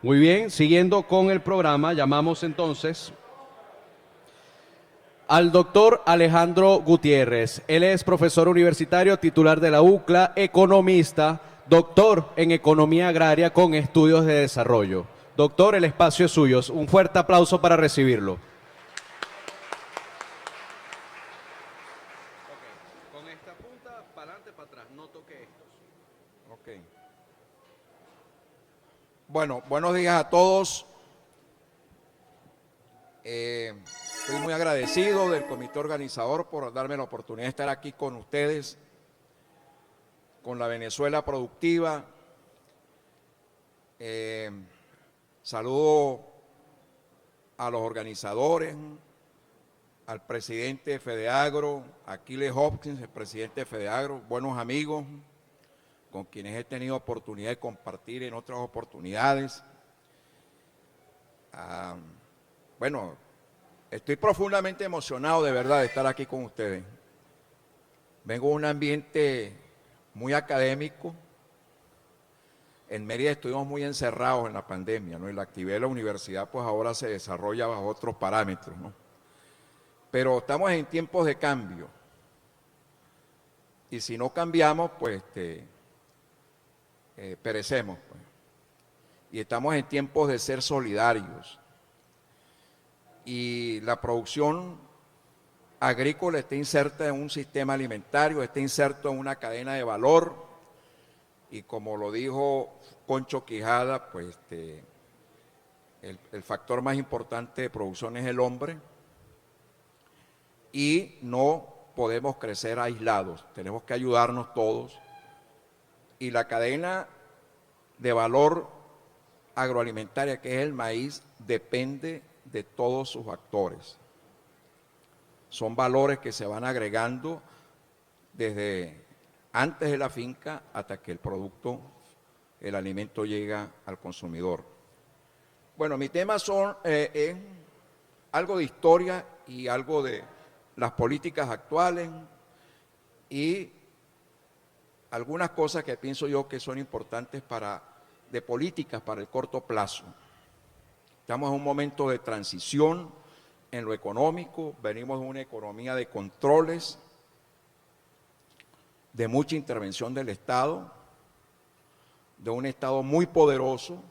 Muy bien, siguiendo con el programa, llamamos entonces al doctor Alejandro Gutiérrez. Él es profesor universitario titular de la UCLA, economista, doctor en economía agraria con estudios de desarrollo. Doctor, el espacio es suyo. Un fuerte aplauso para recibirlo. Con esta punta, para adelante, para atrás, no toque estos. Ok. Bueno, buenos días a todos. Estoy muy agradecido del comité organizador por darme la oportunidad de estar aquí con ustedes, con la Venezuela Productiva. Saludo a los organizadores, al presidente de FEDEAGRO, Aquiles Hopkins, el presidente de FEDEAGRO, buenos amigos con quienes he tenido oportunidad de compartir en otras oportunidades. Bueno, estoy profundamente emocionado de verdad de estar aquí con ustedes. Vengo de un ambiente muy académico. En Mérida estuvimos muy encerrados en la pandemia, ¿no? Y la actividad de la universidad pues ahora se desarrolla bajo otros parámetros, ¿no? Pero estamos en tiempos de cambio. Y si no cambiamos, pues perecemos, pues. Y estamos en tiempos de ser solidarios. Y la producción agrícola está inserta en un sistema alimentario, está inserto en una cadena de valor, y como lo dijo Concho Quijada, pues el factor más importante de producción es el hombre, y no podemos crecer aislados, tenemos que ayudarnos todos, y la cadena de valor agroalimentaria, que es el maíz, depende de todos sus actores. Son valores que se van agregando desde antes de la finca hasta que el producto, el alimento llega al consumidor. Bueno, mi tema es algo de historia y algo de las políticas actuales y algunas cosas que pienso yo que son importantes de políticas para el corto plazo. Estamos en un momento de transición en lo económico, venimos de una economía de controles, de mucha intervención del Estado, de un Estado muy poderoso,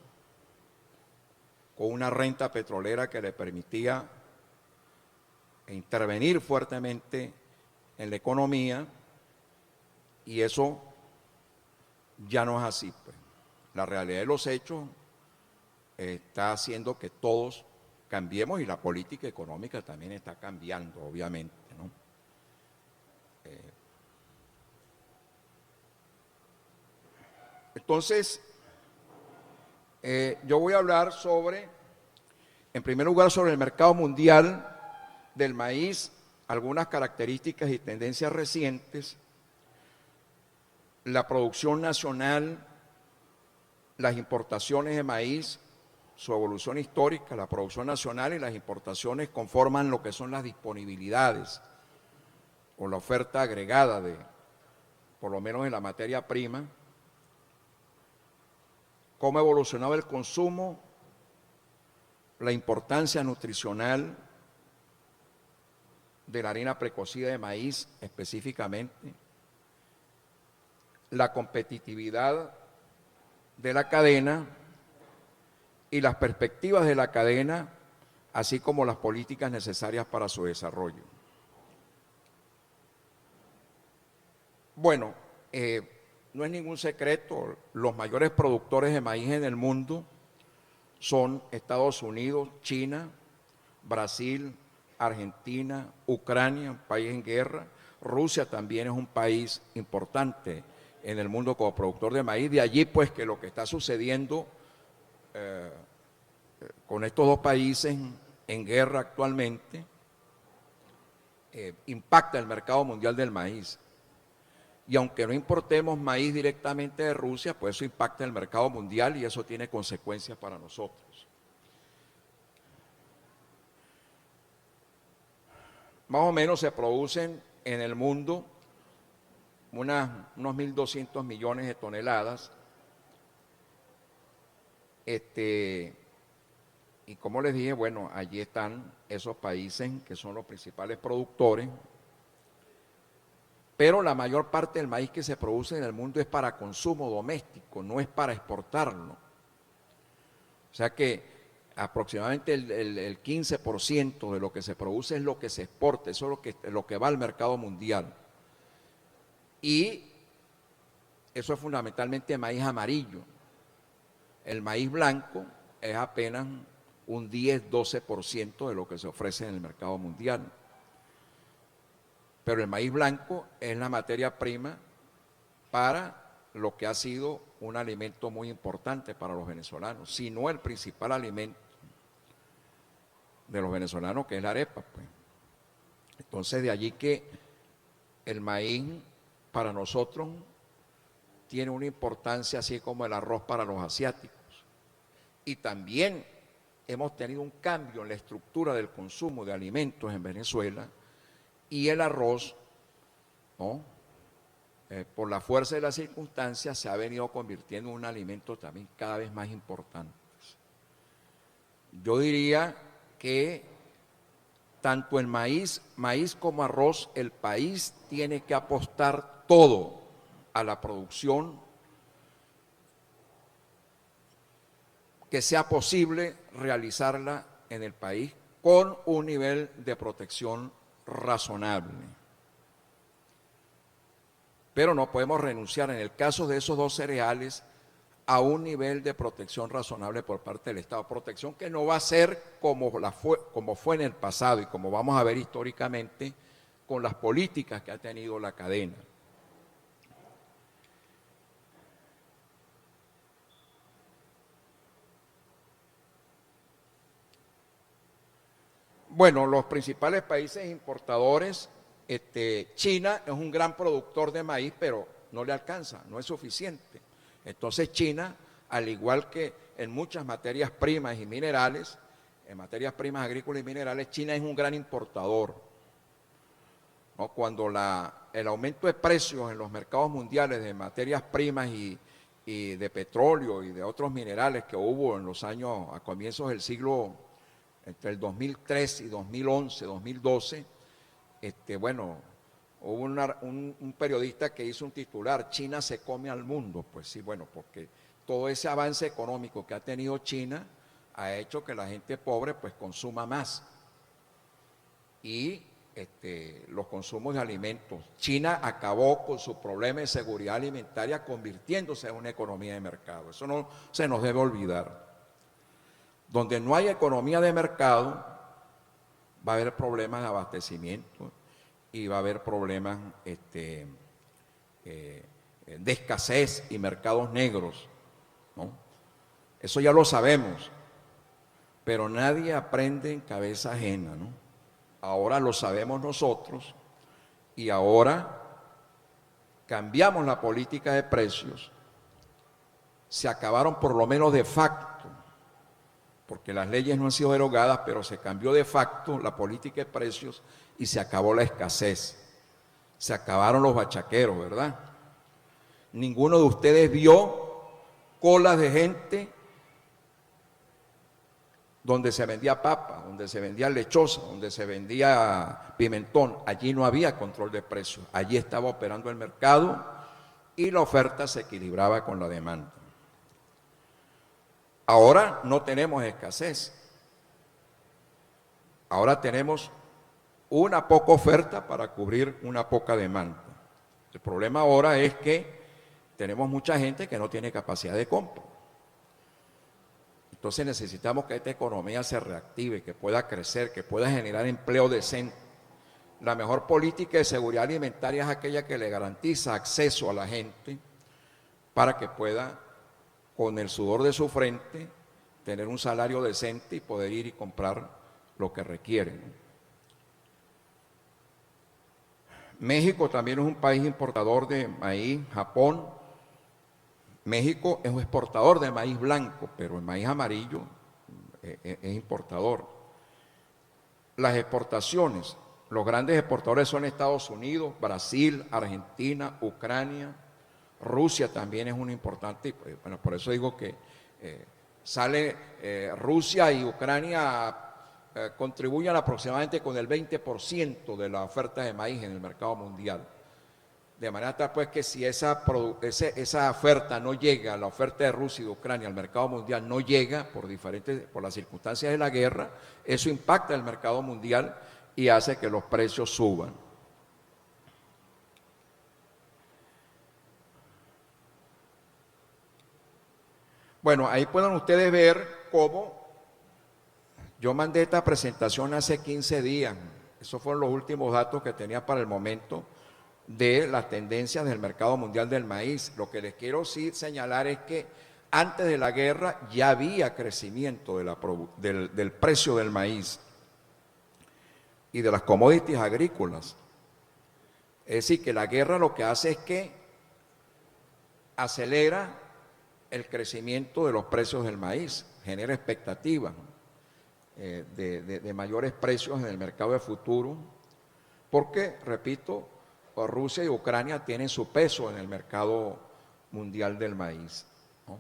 con una renta petrolera que le permitía intervenir fuertemente en la economía, y eso ya no es así, pues. La realidad de los hechos está haciendo que todos cambiemos, y la política económica también está cambiando, obviamente, ¿no? Entonces, yo voy a hablar en primer lugar, sobre el mercado mundial del maíz, algunas características y tendencias recientes, la producción nacional, las importaciones de maíz, su evolución histórica. La producción nacional y las importaciones conforman lo que son las disponibilidades o la oferta agregada por lo menos en la materia prima. Cómo ha evolucionado el consumo, la importancia nutricional de la harina precocida de maíz específicamente, la competitividad de la cadena y las perspectivas de la cadena, así como las políticas necesarias para su desarrollo. Bueno, no es ningún secreto, los mayores productores de maíz en el mundo son Estados Unidos, China, Brasil, Argentina, Ucrania, un país en guerra. Rusia también es un país importante en el mundo como productor de maíz. De allí pues que lo que está sucediendo con estos dos países en guerra actualmente impacta el mercado mundial del maíz. Y aunque no importemos maíz directamente de Rusia, pues eso impacta el mercado mundial y eso tiene consecuencias para nosotros. Más o menos se producen en el mundo unos 1.200 millones de toneladas. Y como les dije, bueno, allí están esos países que son los principales productores, pero la mayor parte del maíz que se produce en el mundo es para consumo doméstico, no es para exportarlo. O sea que aproximadamente el 15% de lo que se produce es lo que se exporta, eso es lo que va al mercado mundial. Y eso es fundamentalmente maíz amarillo. El maíz blanco es apenas un 10-12% de lo que se ofrece en el mercado mundial. Pero el maíz blanco es la materia prima para lo que ha sido un alimento muy importante para los venezolanos, si no el principal alimento de los venezolanos, que es la arepa, pues. Entonces, de allí que el maíz para nosotros tiene una importancia así como el arroz para los asiáticos. Y también hemos tenido un cambio en la estructura del consumo de alimentos en Venezuela, y el arroz, ¿no?, por la fuerza de las circunstancias, se ha venido convirtiendo en un alimento también cada vez más importante. Yo diría que tanto en maíz como arroz, el país tiene que apostar todo a la producción que sea posible realizarla en el país con un nivel de protección razonable. Pero no podemos renunciar, en el caso de esos dos cereales, a un nivel de protección razonable por parte del Estado. Protección que no va a ser como fue en el pasado y como vamos a ver históricamente con las políticas que ha tenido la cadena. Bueno, los principales países importadores, China es un gran productor de maíz, pero no le alcanza, no es suficiente. Entonces China, al igual que en muchas materias primas y minerales, en materias primas agrícolas y minerales, China es un gran importador, ¿no? Cuando el aumento de precios en los mercados mundiales de materias primas y de petróleo y de otros minerales que hubo en los años, a comienzos del siglo, entre el 2003 y 2011, 2012, bueno, hubo un periodista que hizo un titular: China se come al mundo. Pues sí, bueno, porque todo ese avance económico que ha tenido China ha hecho que la gente pobre pues consuma más. Y los consumos de alimentos. China acabó con su problema de seguridad alimentaria convirtiéndose en una economía de mercado. Eso no se nos debe olvidar. Donde no hay economía de mercado, va a haber problemas de abastecimiento y va a haber problemas de escasez y mercados negros, ¿no? Eso ya lo sabemos, pero nadie aprende en cabeza ajena, ¿no? Ahora lo sabemos nosotros y ahora cambiamos la política de precios. Se acabaron por lo menos de facto, porque las leyes no han sido derogadas, pero se cambió de facto la política de precios y se acabó la escasez. Se acabaron los bachaqueros, ¿verdad? Ninguno de ustedes vio colas de gente donde se vendía papa, donde se vendía lechosa, donde se vendía pimentón. Allí no había control de precios. Allí estaba operando el mercado y la oferta se equilibraba con la demanda. Ahora no tenemos escasez. Ahora tenemos una poca oferta para cubrir una poca demanda. El problema ahora es que tenemos mucha gente que no tiene capacidad de compra. Entonces necesitamos que esta economía se reactive, que pueda crecer, que pueda generar empleo decente. La mejor política de seguridad alimentaria es aquella que le garantiza acceso a la gente para que pueda, con el sudor de su frente, tener un salario decente y poder ir y comprar lo que requieren. México también es un país importador de maíz. Japón. México es un exportador de maíz blanco, pero el maíz amarillo es importador. Las exportaciones, los grandes exportadores son Estados Unidos, Brasil, Argentina, Ucrania. Rusia también es un importante, bueno, por eso digo que Rusia y Ucrania contribuyen aproximadamente con el 20% de la oferta de maíz en el mercado mundial. De manera tal pues que si esa oferta no llega, la oferta de Rusia y de Ucrania al mercado mundial no llega por las circunstancias de la guerra, eso impacta el mercado mundial y hace que los precios suban. Bueno, ahí pueden ustedes ver cómo yo mandé esta presentación hace 15 días. Esos fueron los últimos datos que tenía para el momento de las tendencias del mercado mundial del maíz. Lo que les quiero sí señalar es que antes de la guerra ya había crecimiento del precio del maíz y de las commodities agrícolas. Es decir, que la guerra lo que hace es que acelera el crecimiento de los precios del maíz, genera expectativas de mayores precios en el mercado de futuro, porque, repito, Rusia y Ucrania tienen su peso en el mercado mundial del maíz, ¿no?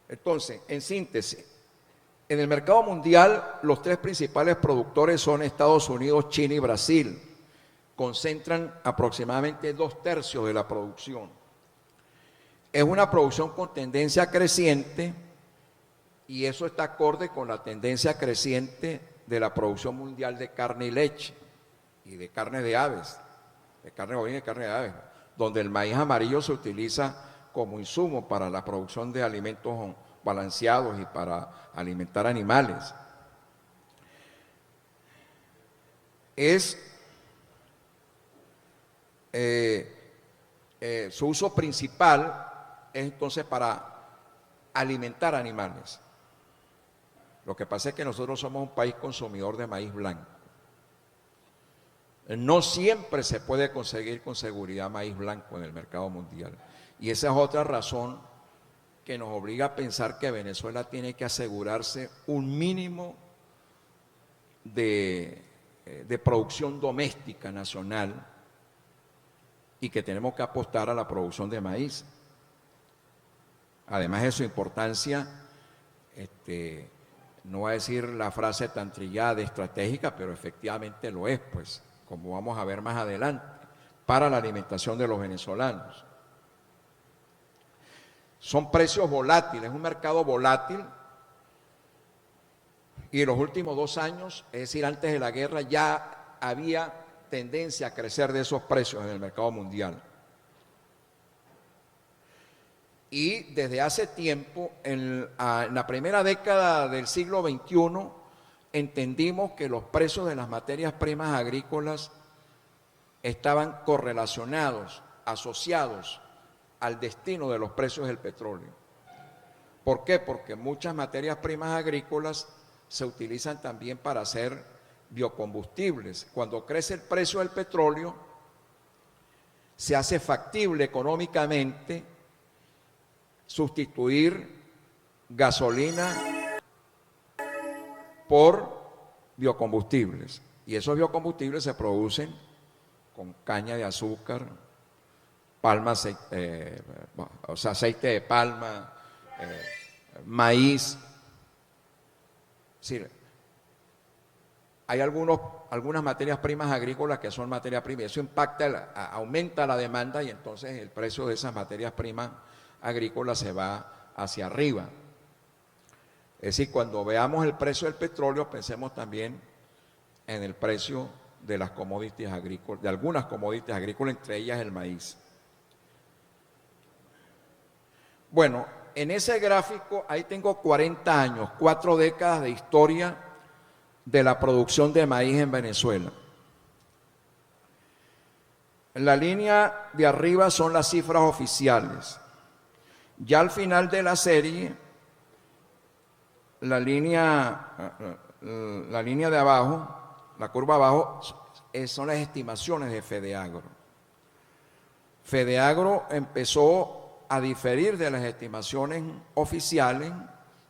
Entonces, en síntesis, en el mercado mundial los tres principales productores son Estados Unidos, China y Brasil. Concentran aproximadamente 2/3 de la producción. Es una producción con tendencia creciente y eso está acorde con la tendencia creciente de la producción mundial de carne y leche y de carne de aves, de carne bovina y carne de aves, donde el maíz amarillo se utiliza como insumo para la producción de alimentos balanceados y para alimentar animales. Su uso principal es entonces para alimentar animales. Lo que pasa es que nosotros somos un país consumidor de maíz blanco. No siempre se puede conseguir con seguridad maíz blanco en el mercado mundial. Y esa es otra razón que nos obliga a pensar que Venezuela tiene que asegurarse un mínimo de producción doméstica nacional y que tenemos que apostar a la producción de maíz. Además de su importancia, no voy a decir la frase tan trillada estratégica, pero efectivamente lo es, pues, como vamos a ver más adelante, para la alimentación de los venezolanos. Son precios volátiles, es un mercado volátil y en los últimos 2 años, es decir, antes de la guerra, ya había tendencia a crecer de esos precios en el mercado mundial. Y desde hace tiempo, en la primera década del siglo XXI, entendimos que los precios de las materias primas agrícolas estaban correlacionados, asociados al destino de los precios del petróleo. ¿Por qué? Porque muchas materias primas agrícolas se utilizan también para hacer biocombustibles. Cuando crece el precio del petróleo, se hace factible económicamente sustituir gasolina por biocombustibles. Y esos biocombustibles se producen con caña de azúcar, aceite de palma, maíz. Es decir, hay algunas materias primas agrícolas que son materias primas, y eso aumenta la demanda y entonces el precio de esas materias primas agrícolas se va hacia arriba. Es decir, cuando veamos el precio del petróleo, pensemos también en el precio de las commodities agrícolas, de algunas commodities agrícolas, entre ellas el maíz. Bueno, en ese gráfico ahí tengo 40 años, 4 décadas de historia de la producción de maíz en Venezuela. En la línea de arriba son las cifras oficiales. Ya al final de la serie, la línea de abajo, la curva abajo, son las estimaciones de Fedeagro. Fedeagro empezó a diferir de las estimaciones oficiales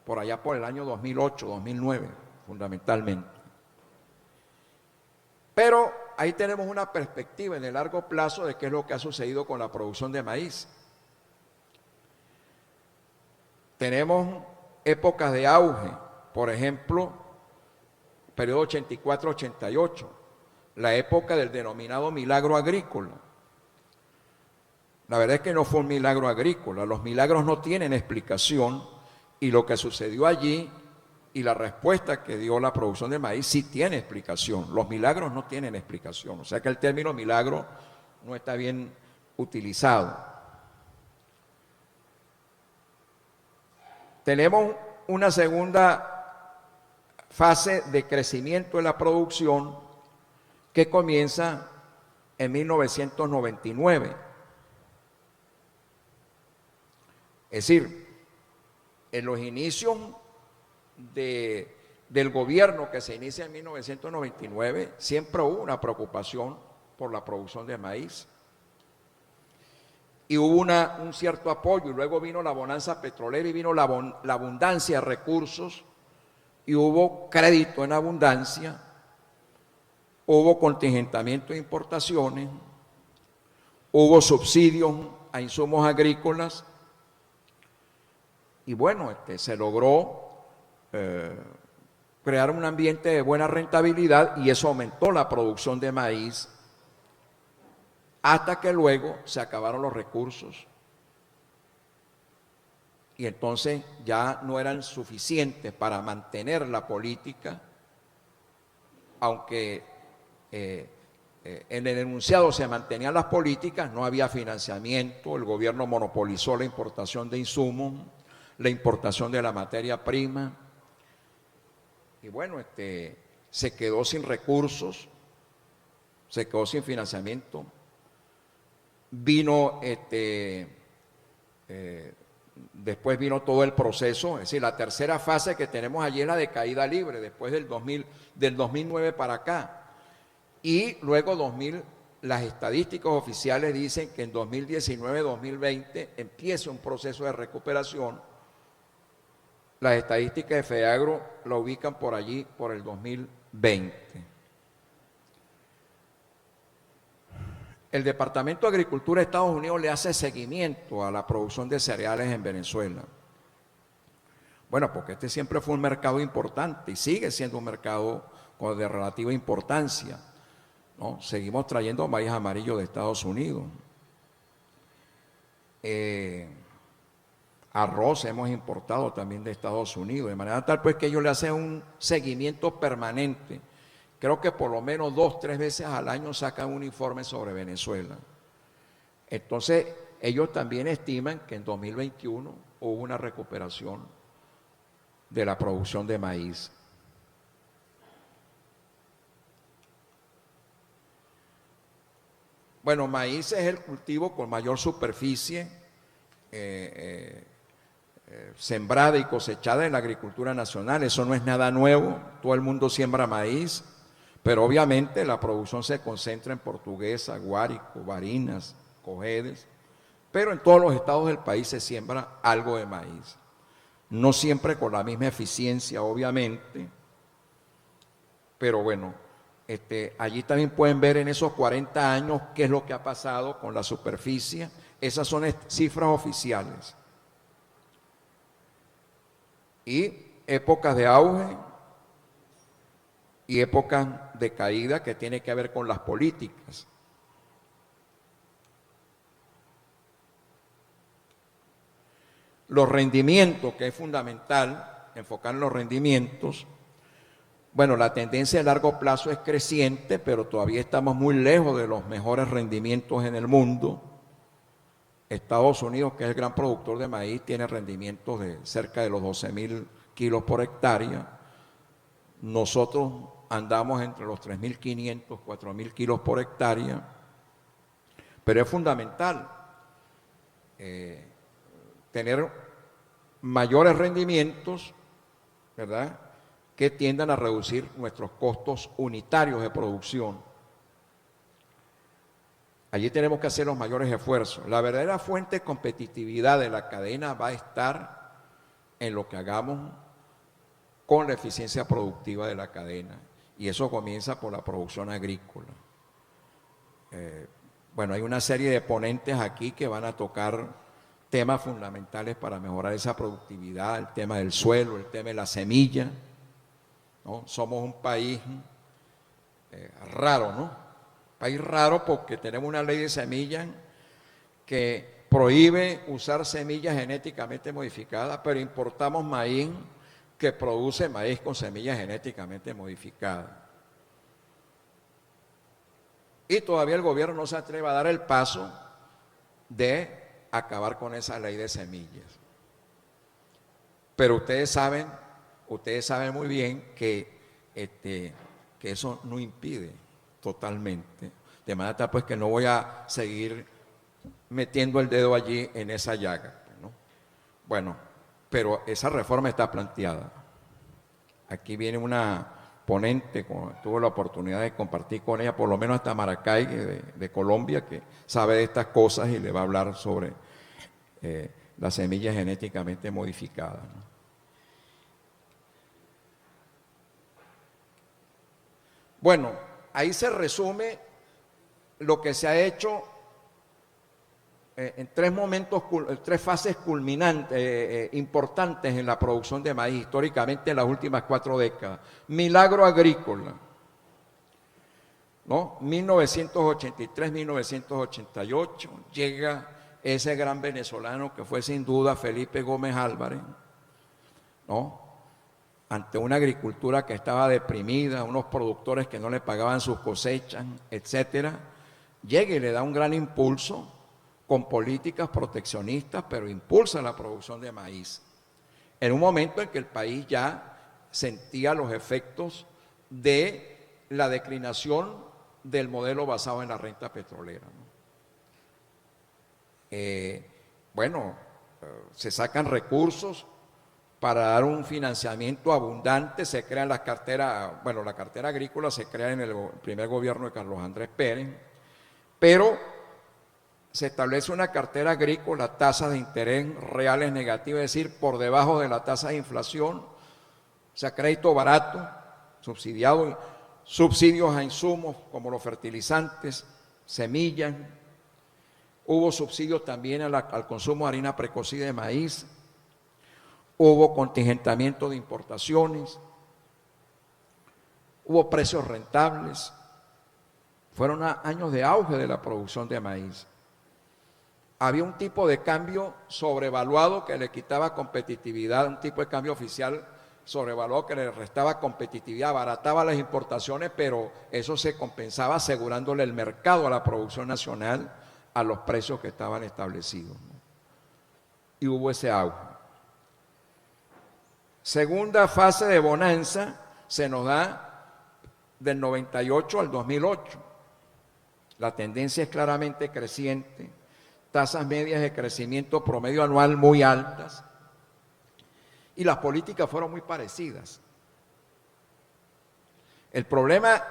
por allá por el año 2008, 2009, fundamentalmente. Pero ahí tenemos una perspectiva en el largo plazo de qué es lo que ha sucedido con la producción de maíz. Tenemos épocas de auge, por ejemplo, periodo 84-88, la época del denominado milagro agrícola. La verdad es que no fue un milagro agrícola, los milagros no tienen explicación y lo que sucedió allí y la respuesta que dio la producción de maíz sí tiene explicación. Los milagros no tienen explicación, o sea que el término milagro no está bien utilizado. Tenemos una segunda fase de crecimiento de la producción que comienza en 1999. Es decir, en los inicios del gobierno que se inicia en 1999, siempre hubo una preocupación por la producción de maíz. Y hubo un cierto apoyo, y luego vino la bonanza petrolera y vino la abundancia de recursos, y hubo crédito en abundancia, hubo contingentamiento de importaciones, hubo subsidios a insumos agrícolas, y bueno, se logró crear un ambiente de buena rentabilidad y eso aumentó la producción de maíz hasta que luego se acabaron los recursos y entonces ya no eran suficientes para mantener la política, aunque en el enunciado se mantenían las políticas, no había financiamiento, el gobierno monopolizó la importación de insumos, la importación de la materia prima, y bueno, se quedó sin recursos, se quedó sin financiamiento. Vino, después vino todo el proceso, es decir, la tercera fase que tenemos allí es la de caída libre, después del 2009 para acá. Y luego 2000, las estadísticas oficiales dicen que en 2019-2020 empieza un proceso de recuperación. Las estadísticas de FEAGRO la ubican por allí, por el 2020. El Departamento de Agricultura de Estados Unidos le hace seguimiento a la producción de cereales en Venezuela. Bueno, porque este siempre fue un mercado importante y sigue siendo un mercado de relativa importancia, ¿no? Seguimos trayendo maíz amarillo de Estados Unidos. Arroz hemos importado también de Estados Unidos, de manera tal pues que ellos le hacen un seguimiento permanente. Creo que por lo menos 2-3 veces al año sacan un informe sobre Venezuela. Entonces, ellos también estiman que en 2021 hubo una recuperación de la producción de maíz. Bueno, maíz es el cultivo con mayor superficie sembrada y cosechada en la agricultura nacional. Eso no es nada nuevo, todo el mundo siembra maíz, pero obviamente la producción se concentra en Portuguesa, Guárico, Barinas, Cojedes, pero en todos los estados del país se siembra algo de maíz. No siempre con la misma eficiencia, obviamente, pero bueno, allí también pueden ver en esos 40 años qué es lo que ha pasado con la superficie. Esas son cifras oficiales. Y épocas de auge y épocas de caída que tiene que ver con las políticas. Los rendimientos, que es fundamental enfocar en los rendimientos. Bueno, la tendencia a largo plazo es creciente, pero todavía estamos muy lejos de los mejores rendimientos en el mundo. Estados Unidos, que es el gran productor de maíz, tiene rendimientos de cerca de los 12.000 kilos por hectárea. Nosotros andamos entre los 3.500, 4.000 kilos por hectárea. Pero es fundamental tener mayores rendimientos, ¿verdad?, que tiendan a reducir nuestros costos unitarios de producción. Allí tenemos que hacer los mayores esfuerzos. La verdadera fuente de competitividad de la cadena va a estar en lo que hagamos con la eficiencia productiva de la cadena. Y eso comienza por la producción agrícola. Bueno, hay una serie de ponentes aquí que van a tocar temas fundamentales para mejorar esa productividad, el tema del suelo, el tema de la semilla, ¿no? Somos un país raro, ¿no? País raro porque tenemos una ley de semillas que prohíbe usar semillas genéticamente modificadas, pero importamos maíz que produce maíz con semillas genéticamente modificadas. Y todavía el gobierno no se atreve a dar el paso de acabar con esa ley de semillas. Pero ustedes saben muy bien que eso no impide totalmente. De manera tal pues que no voy a seguir metiendo el dedo allí en esa llaga, ¿no? Bueno, pero esa reforma está planteada. Aquí viene una ponente, tuve la oportunidad de compartir con ella, por lo menos hasta Maracay, de Colombia, que sabe de estas cosas y le va a hablar sobre las semillas genéticamente modificadas, ¿no? Bueno, ahí se resume lo que se ha hecho en tres fases culminantes, importantes en la producción de maíz, históricamente en las últimas 4 décadas. Milagro agrícola, ¿no? 1983-1988, llega ese gran venezolano que fue sin duda Felipe Gómez Álvarez, ¿no? Ante una agricultura que estaba deprimida, unos productores que no le pagaban sus cosechas, etcétera, llega y le da un gran impulso con políticas proteccionistas, pero impulsa la producción de maíz. En un momento en que el país ya sentía los efectos de la declinación del modelo basado en la renta petrolera, ¿no? Se sacan recursos para dar un financiamiento abundante, se crean las carteras, la cartera agrícola se crea en el primer gobierno de Carlos Andrés Pérez, pero se establece una cartera agrícola, tasas de interés reales negativas, es decir, por debajo de la tasa de inflación, o sea, crédito barato, subsidiado, subsidios a insumos como los fertilizantes, semillas, hubo subsidios también al consumo de harina precocida de maíz, hubo contingentamiento de importaciones, hubo precios rentables, fueron años de auge de la producción de maíz. Había un tipo de cambio sobrevaluado que le quitaba competitividad, un tipo de cambio oficial sobrevaluado que le restaba competitividad, abarataba las importaciones, pero eso se compensaba asegurándole el mercado a la producción nacional a los precios que estaban establecidos, ¿no? Y hubo ese auge. Segunda fase de bonanza se nos da del 98 al 2008. La tendencia es claramente creciente, tasas medias de crecimiento promedio anual muy altas y las políticas fueron muy parecidas. El problema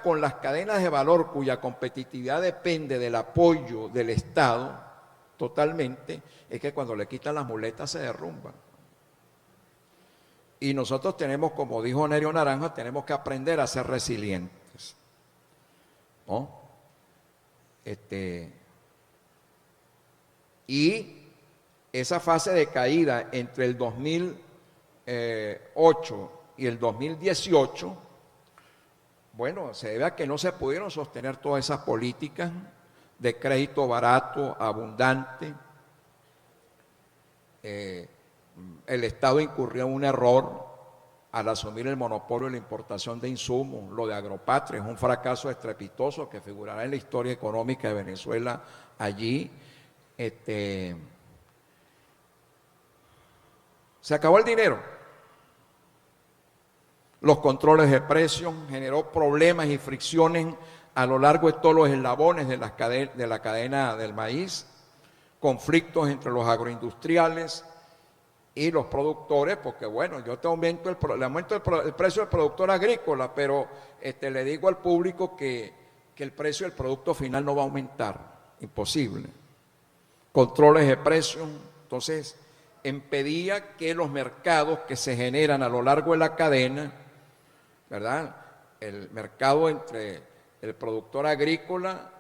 con las cadenas de valor cuya competitividad depende del apoyo del Estado totalmente es que cuando le quitan las muletas se derrumban. Y nosotros tenemos, como dijo Nerio Naranjo, tenemos que aprender a ser resilientes, ¿no? Y esa fase de caída entre el 2008 y el 2018, se debe a que no se pudieron sostener todas esas políticas de crédito barato, abundante. El Estado incurrió en un error al asumir el monopolio de la importación de insumos. Lo de Agropatria es un fracaso estrepitoso que figurará en la historia económica de Venezuela allí. Se acabó el dinero. Los controles de precios generó problemas y fricciones a lo largo de todos los eslabones de la cadena del maíz, conflictos entre los agroindustriales y los productores, porque yo te aumento el precio del productor agrícola, pero le digo al público que el precio del producto final no va a aumentar, imposible. Controles de precios, entonces impedía que los mercados que se generan a lo largo de la cadena, ¿verdad? El mercado entre el productor agrícola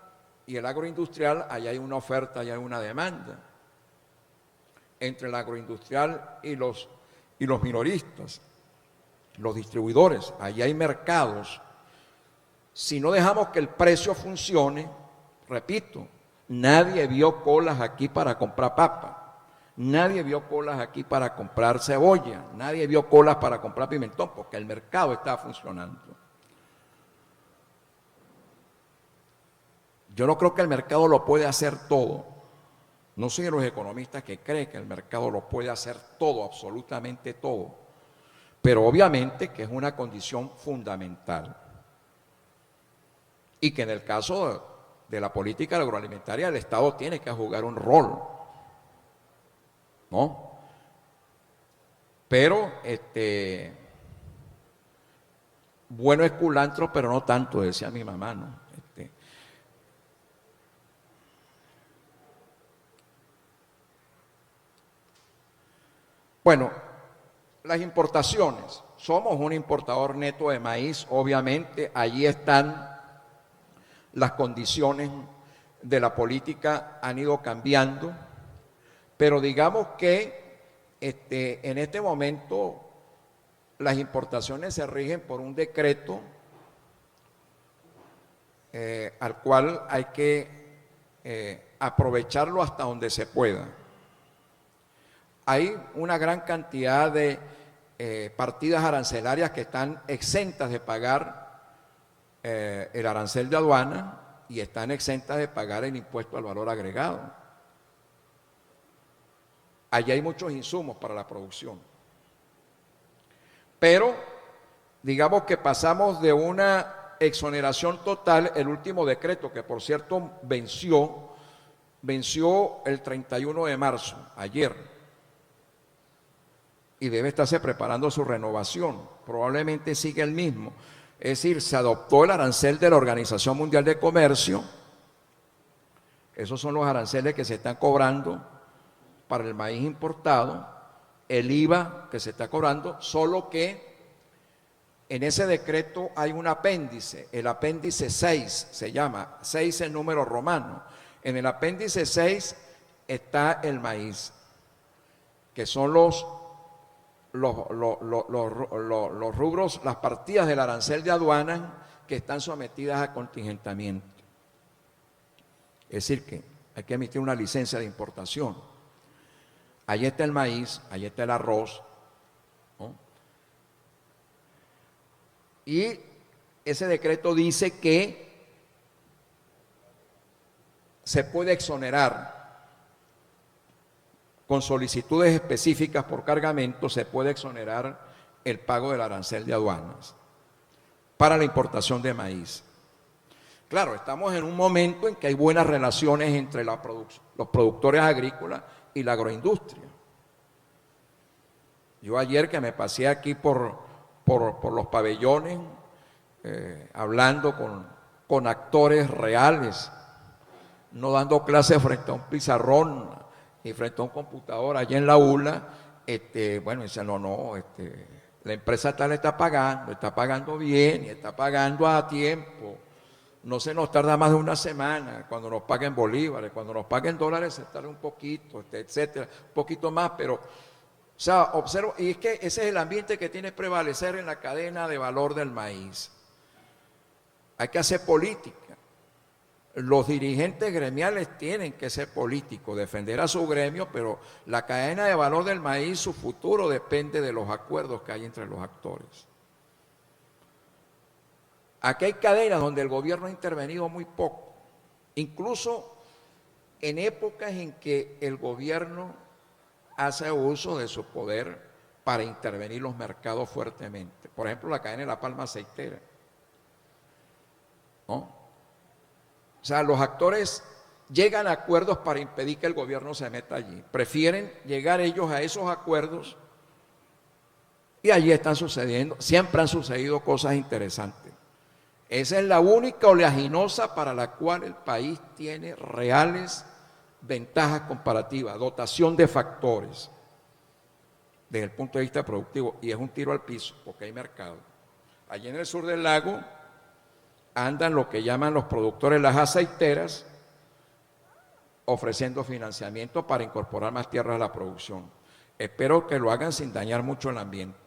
y el agroindustrial, allá hay una oferta, allá hay una demanda. entre el agroindustrial y los minoristas, los distribuidores. Allí hay mercados. Si no dejamos que el precio funcione, repito, nadie vio colas aquí para comprar papa. Nadie vio colas aquí para comprar cebolla, nadie vio colas para comprar pimentón, porque el mercado estaba funcionando. Yo no creo que el mercado lo puede hacer todo. No soy de los economistas que creen que el mercado lo puede hacer todo, absolutamente todo. Pero obviamente que es una condición fundamental. Y que en el caso de la política agroalimentaria el Estado tiene que jugar un rol, ¿no? Pero bueno es culantro, pero no tanto, decía mi mamá, ¿no? Bueno, las importaciones. Somos un importador neto de maíz, obviamente, allí están las condiciones de la política, han ido cambiando, pero digamos que en este momento las importaciones se rigen por un decreto al cual hay que aprovecharlo hasta donde se pueda. Hay una gran cantidad de partidas arancelarias que están exentas de pagar el arancel de aduana y están exentas de pagar el impuesto al valor agregado. Allí hay muchos insumos para la producción. Pero digamos que pasamos de una exoneración total, el último decreto, que por cierto venció el 31 de marzo, ayer, y debe estarse preparando su renovación, probablemente sigue el mismo. Es decir, se adoptó el arancel de la Organización Mundial de Comercio, esos son los aranceles que se están cobrando para el maíz importado, el IVA que se está cobrando, solo que en ese decreto hay un apéndice, el apéndice 6 se llama, 6 en número romano. En el apéndice 6 está el maíz, que son los rubros, las partidas del arancel de aduana que están sometidas a contingentamiento. Es decir, que hay que emitir una licencia de importación. Allí está el maíz, allí está el arroz, ¿no? Y ese decreto dice que se puede exonerar con solicitudes específicas por cargamento, se puede exonerar el pago del arancel de aduanas para la importación de maíz. Claro, estamos en un momento en que hay buenas relaciones entre los productores agrícolas y la agroindustria. Yo ayer que me pasé aquí por los pabellones, hablando con actores reales, no dando clases frente a un pizarrón y frente a un computador allá en la ULA, bueno, dicen, la empresa tal está pagando bien y está pagando a tiempo. No se nos tarda más de una semana, cuando nos paguen bolívares, cuando nos paguen dólares se tarda un poquito, etcétera, un poquito más, pero, o sea, observo, y es que ese es el ambiente que tiene que prevalecer en la cadena de valor del maíz. Hay que hacer política. Los dirigentes gremiales tienen que ser políticos, defender a su gremio, pero la cadena de valor del maíz, su futuro depende de los acuerdos que hay entre los actores. Aquí hay cadenas donde el gobierno ha intervenido muy poco, incluso en épocas en que el gobierno hace uso de su poder para intervenir los mercados fuertemente. Por ejemplo, la cadena de la palma aceitera, ¿no? O sea, los actores llegan a acuerdos para impedir que el gobierno se meta allí. Prefieren llegar ellos a esos acuerdos y allí están sucediendo, siempre han sucedido cosas interesantes. Esa es la única oleaginosa para la cual el país tiene reales ventajas comparativas, dotación de factores desde el punto de vista productivo, y es un tiro al piso porque hay mercado. Allí en el sur del lago andan lo que llaman los productores las aceiteras, ofreciendo financiamiento para incorporar más tierras a la producción. Espero que lo hagan sin dañar mucho el ambiente,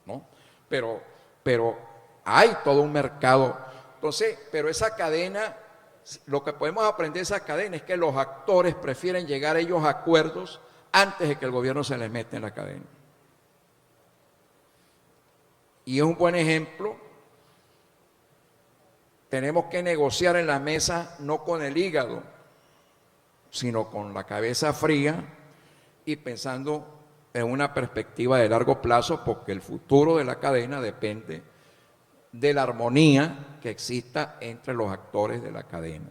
¿no? Pero hay todo un mercado. Entonces, pero esa cadena, lo que podemos aprender de esa cadena es que los actores prefieren llegar a ellos a acuerdos antes de que el gobierno se les meta en la cadena. Y es un buen ejemplo. Tenemos que negociar en la mesa no con el hígado, sino con la cabeza fría y pensando en una perspectiva de largo plazo, porque el futuro de la cadena depende de la armonía que exista entre los actores de la cadena,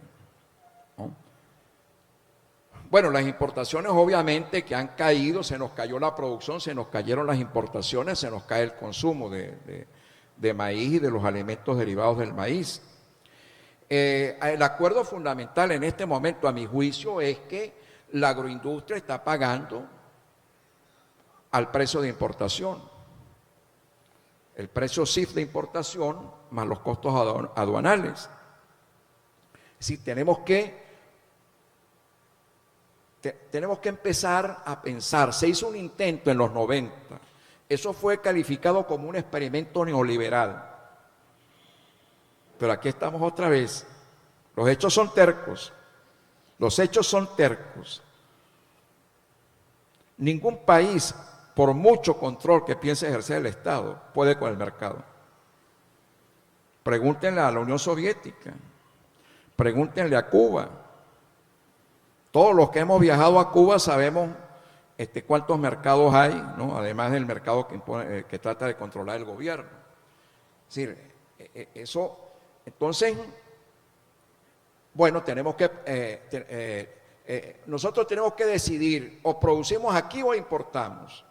¿no? Bueno, las importaciones obviamente que han caído, se nos cayó la producción, se nos cayeron las importaciones, se nos cae el consumo de maíz y de los alimentos derivados del maíz. El acuerdo fundamental en este momento, a mi juicio, es que la agroindustria está pagando al precio de importación. El precio CIF de importación más los costos aduanales. Si tenemos que empezar a pensar. Se hizo un intento en los 90. Eso fue calificado como un experimento neoliberal. Pero aquí estamos otra vez. Los hechos son tercos. Los hechos son tercos. Ningún país, por mucho control que piense ejercer el Estado, puede con el mercado. Pregúntenle a la Unión Soviética, pregúntenle a Cuba. Todos los que hemos viajado a Cuba sabemos cuántos mercados hay, ¿no? Además del mercado que trata de controlar el gobierno. Es decir, eso, entonces, bueno, nosotros tenemos que decidir, o producimos aquí o importamos.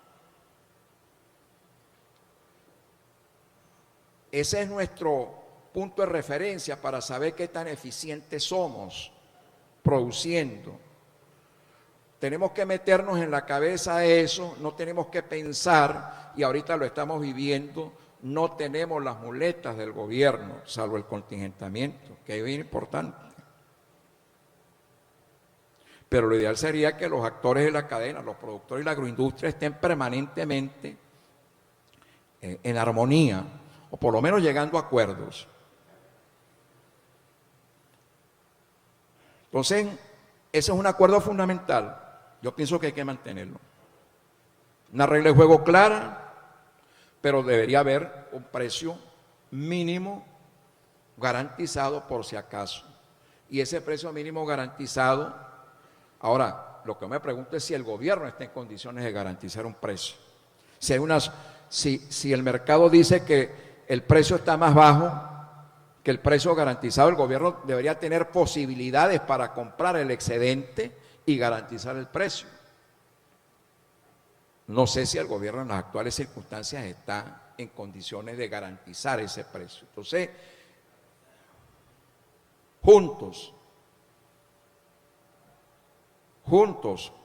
Ese es nuestro punto de referencia para saber qué tan eficientes somos produciendo. Tenemos que meternos en la cabeza eso, no tenemos que pensar, y ahorita lo estamos viviendo, no tenemos las muletas del gobierno, salvo el contingentamiento, que es bien importante. Pero lo ideal sería que los actores de la cadena, los productores y la agroindustria estén permanentemente en armonía, o por lo menos llegando a acuerdos. Entonces, ese es un acuerdo fundamental. Yo pienso que hay que mantenerlo. Una regla de juego clara, pero debería haber un precio mínimo garantizado por si acaso. Y ese precio mínimo garantizado, ahora, lo que me pregunto es si el gobierno está en condiciones de garantizar un precio. Si el mercado dice que el precio está más bajo que el precio garantizado, el gobierno debería tener posibilidades para comprar el excedente y garantizar el precio. No sé si el gobierno en las actuales circunstancias está en condiciones de garantizar ese precio. Entonces,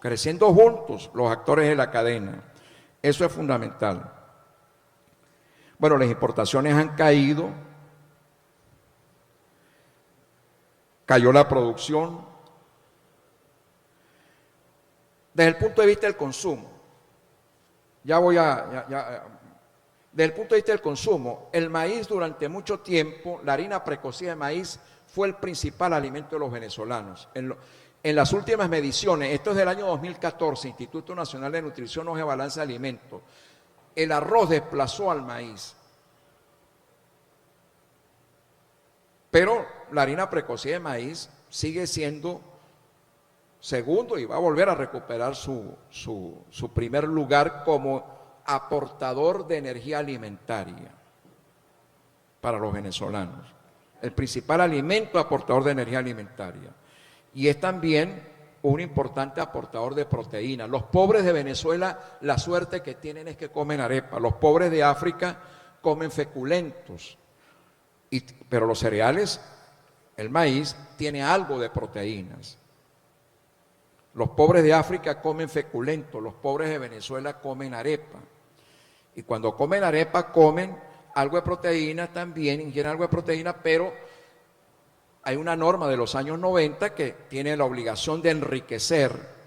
creciendo juntos los actores de la cadena. Eso es fundamental. Bueno, las importaciones han caído, cayó la producción. Desde el punto de vista del consumo, desde el punto de vista del consumo, el maíz durante mucho tiempo, la harina precocida de maíz fue el principal alimento de los venezolanos. En las últimas mediciones, esto es del año 2014, Instituto Nacional de Nutrición, Hoja de Balanza de Alimentos, el arroz desplazó al maíz. Pero la harina precocida de maíz sigue siendo segundo y va a volver a recuperar su primer lugar como aportador de energía alimentaria para los venezolanos. El principal alimento aportador de energía alimentaria. Y es también un importante aportador de proteína. Los pobres de Venezuela, la suerte que tienen es que comen arepa. Los pobres de África comen feculentos. Pero los cereales, el maíz, tiene algo de proteínas. Los pobres de África comen feculentos, los pobres de Venezuela comen arepa. Y cuando comen arepa, comen algo de proteína también, ingieren algo de proteína, pero hay una norma de los años 90 que tiene la obligación de enriquecer,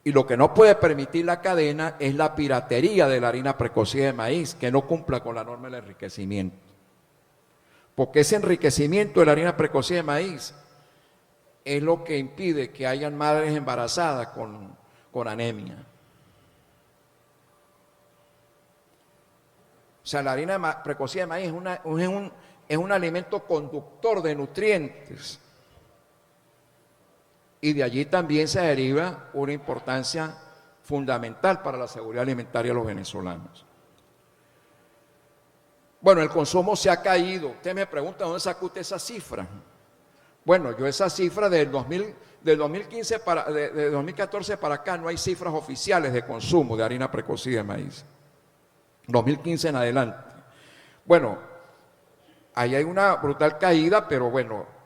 y lo que no puede permitir la cadena es la piratería de la harina precocida de maíz, que no cumpla con la norma del enriquecimiento. Porque ese enriquecimiento de la harina precocida de maíz es lo que impide que hayan madres embarazadas con anemia. O sea, la harina precocida de maíz es un alimento conductor de nutrientes. Y de allí también se deriva una importancia fundamental para la seguridad alimentaria de los venezolanos. Bueno, el consumo se ha caído. Usted me pregunta, ¿dónde sacó usted esa cifra? Bueno, yo esa cifra del 2014 para acá no hay cifras oficiales de consumo de harina precocida de maíz. 2015 en adelante. Bueno, ahí hay una brutal caída, pero bueno,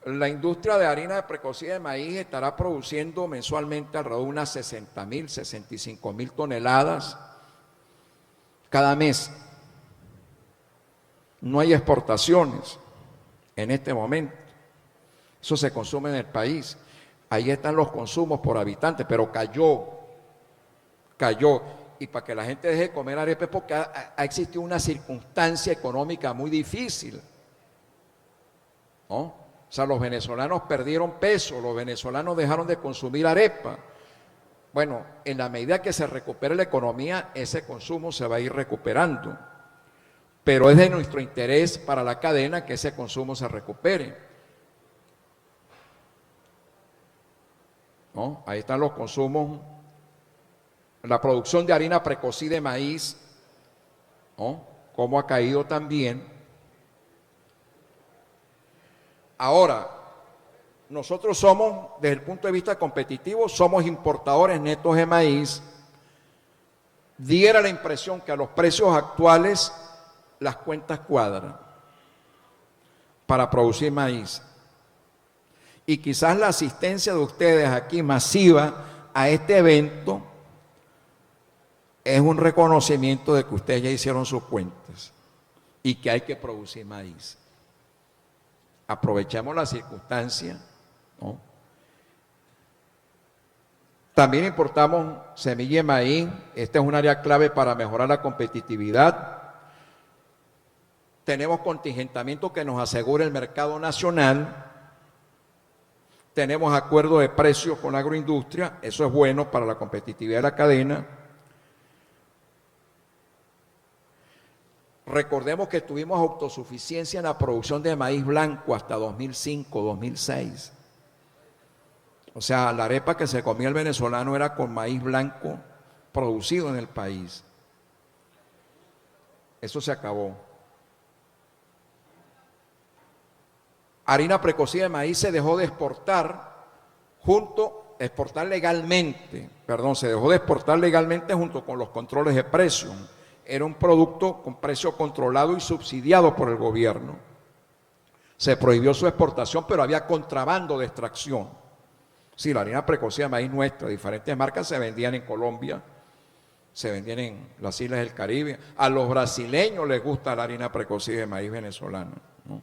la industria de harina precocida de maíz estará produciendo mensualmente alrededor de unas 60.000, 65.000 toneladas cada mes. No hay exportaciones en este momento. Eso se consume en el país. Ahí están los consumos por habitante, pero cayó. Y para que la gente deje de comer arepa es porque ha existido una circunstancia económica muy difícil, ¿no? O sea, los venezolanos perdieron peso, los venezolanos dejaron de consumir arepa. Bueno, en la medida que se recupere la economía, ese consumo se va a ir recuperando. Pero es de nuestro interés para la cadena que ese consumo se recupere, ¿no? Ahí están los consumos, la producción de harina precocida de maíz, ¿no? Cómo ha caído también. Ahora, nosotros somos, desde el punto de vista competitivo, somos importadores netos de maíz. Diera la impresión que a los precios actuales las cuentas cuadran para producir maíz. Y quizás la asistencia de ustedes aquí masiva a este evento es un reconocimiento de que ustedes ya hicieron sus cuentas y que hay que producir maíz. Aprovechemos la circunstancia, ¿no? También importamos semilla de maíz. Este es un área clave para mejorar la competitividad. Tenemos contingentamiento que nos asegura el mercado nacional. Tenemos acuerdo de precios con la agroindustria. Eso es bueno para la competitividad de la cadena. Recordemos que tuvimos autosuficiencia en la producción de maíz blanco hasta 2005, 2006. O sea, la arepa que se comía el venezolano era con maíz blanco producido en el país. Eso se acabó. Harina precocida de maíz se dejó de exportar se dejó de exportar legalmente junto con los controles de precio. Era un producto con precio controlado y subsidiado por el gobierno. Se prohibió su exportación, pero había contrabando de extracción. Sí, la harina precocida de maíz nuestra, diferentes marcas, se vendían en Colombia, se vendían en las islas del Caribe. A los brasileños les gusta la harina precocida de maíz venezolana, ¿no?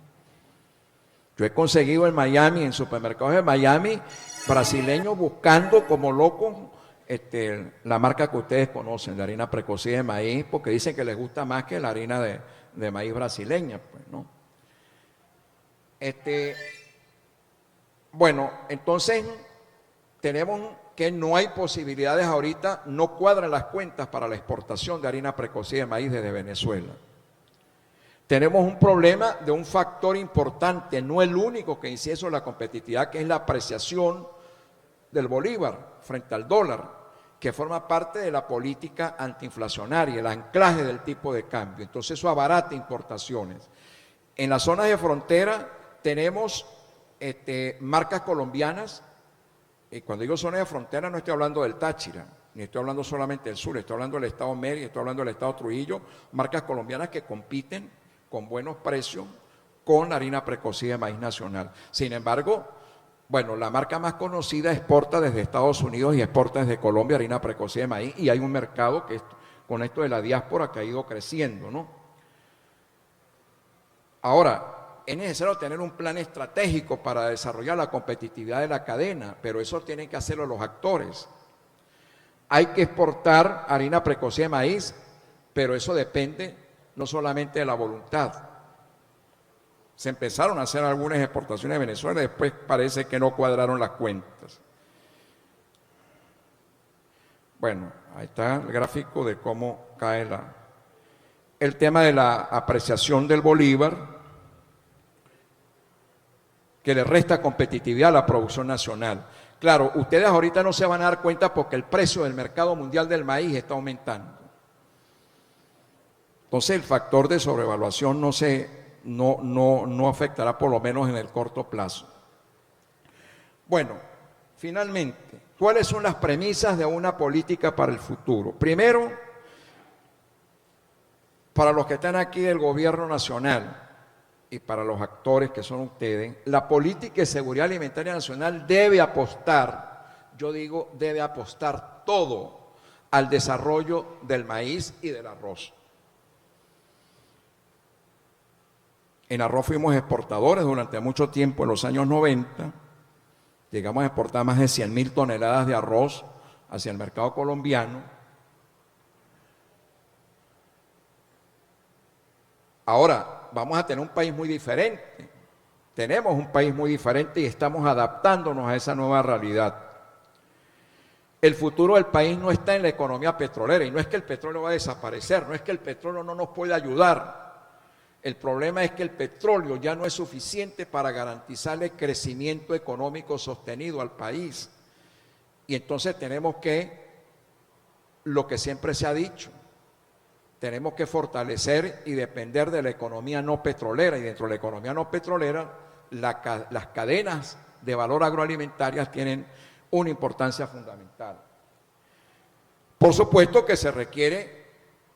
Yo he conseguido en Miami, en supermercados de Miami, brasileños buscando como locos la marca que ustedes conocen, de harina precocida de maíz, porque dicen que les gusta más que la harina de maíz brasileña, pues, ¿no? Bueno, entonces tenemos que no hay posibilidades ahorita, no cuadran las cuentas para la exportación de harina precocida de maíz desde Venezuela. Tenemos un problema de un factor importante, no el único que incide sobre la competitividad, que es la apreciación del bolívar frente al dólar, que forma parte de la política antiinflacionaria, el anclaje del tipo de cambio. Entonces eso abarata importaciones. En las zonas de frontera tenemos marcas colombianas, y cuando digo zonas de frontera no estoy hablando del Táchira, ni estoy hablando solamente del sur, estoy hablando del estado Mérida, estoy hablando del estado Trujillo, marcas colombianas que compiten con buenos precios con la harina precocida de maíz nacional. Sin embargo, bueno, la marca más conocida exporta desde Estados Unidos y exporta desde Colombia harina precocida de maíz, y hay un mercado que con esto de la diáspora que ha ido creciendo, ¿no? Ahora, es necesario tener un plan estratégico para desarrollar la competitividad de la cadena, pero eso tienen que hacerlo los actores. Hay que exportar harina precocida de maíz, pero eso depende no solamente de la voluntad. Se empezaron a hacer algunas exportaciones de Venezuela, después parece que no cuadraron las cuentas. Bueno, ahí está el gráfico de cómo cae el tema de la apreciación del bolívar, que le resta competitividad a la producción nacional. Claro, ustedes ahorita no se van a dar cuenta porque el precio del mercado mundial del maíz está aumentando. Entonces el factor de sobrevaluación no afectará por lo menos en el corto plazo. Bueno, finalmente, ¿cuáles son las premisas de una política para el futuro? Primero, para los que están aquí del gobierno nacional y para los actores que son ustedes, la política de seguridad alimentaria nacional debe apostar, yo digo, debe apostar todo al desarrollo del maíz y del arroz. En arroz fuimos exportadores durante mucho tiempo, en los años 90, llegamos a exportar más de 100.000 toneladas de arroz hacia el mercado colombiano. Ahora vamos a tener un país muy diferente, tenemos un país muy diferente y estamos adaptándonos a esa nueva realidad. El futuro del país no está en la economía petrolera y no es que el petróleo va a desaparecer, no es que el petróleo no nos puede ayudar. El problema es que el petróleo ya no es suficiente para garantizarle crecimiento económico sostenido al país. Y entonces tenemos que, lo que siempre se ha dicho, tenemos que fortalecer y depender de la economía no petrolera. Y dentro de la economía no petrolera, las cadenas de valor agroalimentarias tienen una importancia fundamental. Por supuesto que se requiere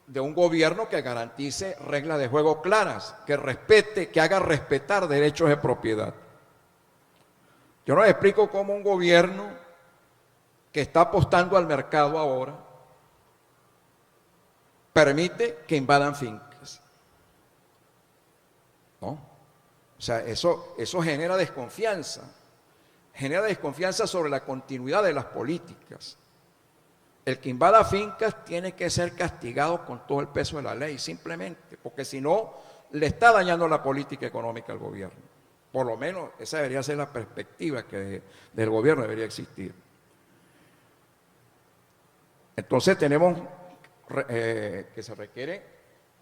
de un gobierno que garantice reglas de juego claras, que respete, que haga respetar derechos de propiedad. Yo no les explico cómo un gobierno que está apostando al mercado ahora permite que invadan fincas. ¿No? O sea, eso genera desconfianza sobre la continuidad de las políticas. El que invada fincas tiene que ser castigado con todo el peso de la ley, simplemente, porque si no, le está dañando la política económica al gobierno. Por lo menos esa debería ser la perspectiva que del gobierno debería existir. Entonces tenemos que se requiere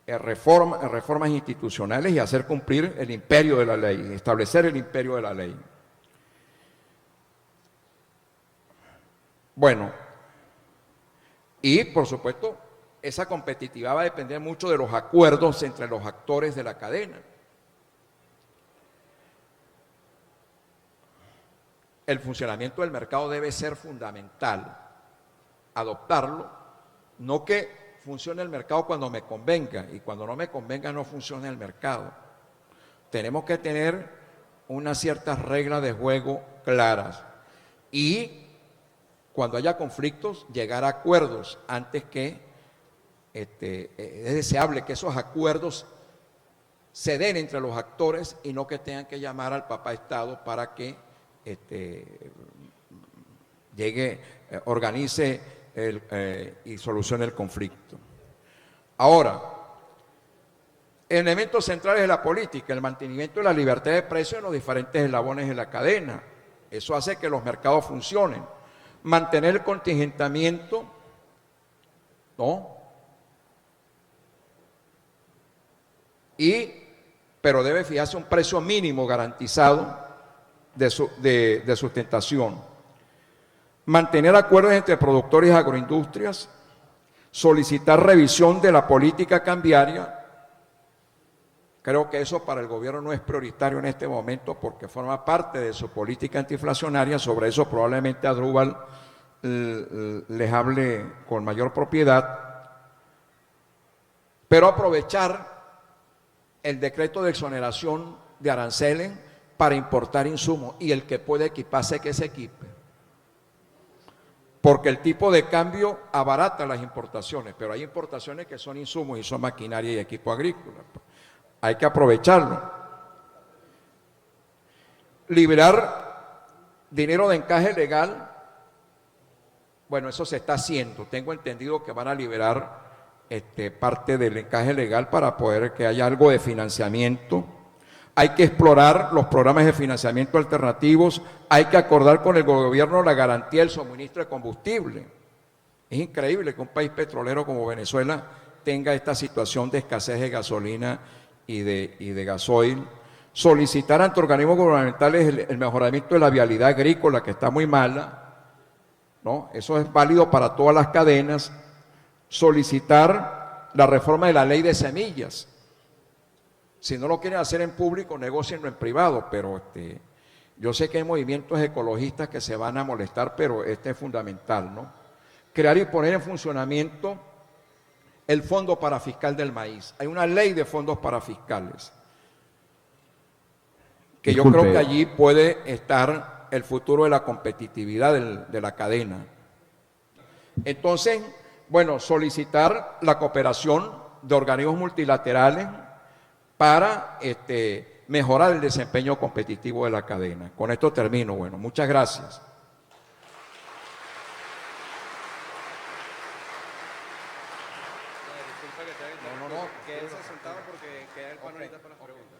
reformas institucionales y hacer cumplir el imperio de la ley, establecer el imperio de la ley. Bueno, y, por supuesto, esa competitividad va a depender mucho de los acuerdos entre los actores de la cadena. El funcionamiento del mercado debe ser fundamental. Adoptarlo, no que funcione el mercado cuando me convenga y cuando no me convenga no funcione el mercado. Tenemos que tener unas ciertas reglas de juego claras y cuando haya conflictos, llegar a acuerdos antes que es deseable que esos acuerdos se den entre los actores y no que tengan que llamar al papá Estado para que organice y solucione el conflicto. Ahora, elementos centrales de la política, el mantenimiento de la libertad de precios en los diferentes eslabones de la cadena. Eso hace que los mercados funcionen. Mantener el contingentamiento, ¿no? Pero debe fijarse un precio mínimo garantizado de sustentación. Mantener acuerdos entre productores y agroindustrias, solicitar revisión de la política cambiaria. Creo que eso para el gobierno no es prioritario en este momento porque forma parte de su política antiinflacionaria. Sobre eso probablemente Asdrúbal les hable con mayor propiedad. Pero aprovechar el decreto de exoneración de aranceles para importar insumos y el que puede equiparse que se equipe. Porque el tipo de cambio abarata las importaciones, pero hay importaciones que son insumos y son maquinaria y equipo agrícola. Hay que aprovecharlo. liberar dinero de encaje legal. Bueno, eso se está haciendo. Tengo entendido que van a liberar parte del encaje legal para poder que haya algo de financiamiento. Hay que explorar los programas de financiamiento alternativos. Hay que acordar con el gobierno la garantía del suministro de combustible. Es increíble que un país petrolero como Venezuela tenga esta situación de escasez de gasolina y de gasoil. Solicitar ante organismos gubernamentales el mejoramiento de la vialidad agrícola, que está muy mala, ¿no? Eso es válido para todas las cadenas. Solicitar la reforma de la ley de semillas. Si no lo quieren hacer en público, negocienlo en privado, pero yo sé que hay movimientos ecologistas que se van a molestar, pero este es fundamental, ¿no? Crear y poner en funcionamiento el Fondo Parafiscal del Maíz. Hay una ley de fondos parafiscales, que Disculpe. yo creo que allí puede estar el futuro de la competitividad de la cadena. Entonces, bueno, solicitar la cooperación de organismos multilaterales para mejorar el desempeño competitivo de la cadena. Con esto termino. Bueno, muchas gracias. Quédense sentados porque queda el panorita para las preguntas.